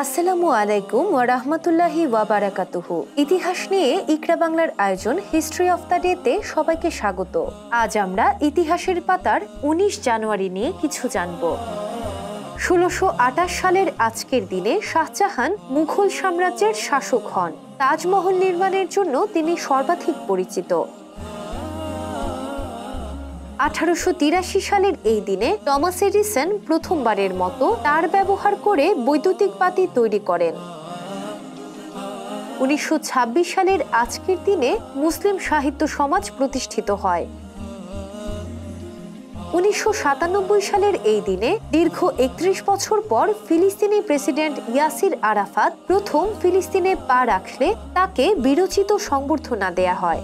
আসসালামু আলাইকুম ওয়া রাহমাতুল্লাহি ওয়া বারাকাতুহু। ইতিহাস নিয়ে ইকরা বাংলার আয়োজন হিস্ট্রি অফ দ্য ডে-তে সবাইকে স্বাগত। আজ আমরা ইতিহাসের পাতার ১৯ জানুয়ারি নিয়ে কিছু জানব। ১৬২৮ সালের আজকের দিনে শাহজাহান মুঘল সাম্রাজ্যের শাসক হন। তাজমহল নির্মাণের জন্য তিনি সর্বাধিক পরিচিত। ১৮৮৩ সালের এই দিনে টমাস এডিসন প্রথমবারের মতো তার ব্যবহার করে বৈদ্যুতিক বাতি তৈরি করেন। ১৯২৬ সালের আজকের দিনে মুসলিম সাহিত্য সমাজ প্রতিষ্ঠিত হয়। ১৯৯৭ সালের এই দিনে দীর্ঘ ৩১ বছর পর ফিলিস্তিনি প্রেসিডেন্ট ইয়াসির আরাফাত প্রথম ফিলিস্তিনে পা রাখলে তাকে বীরোচিত সংবর্ধনা দেয়া হয়।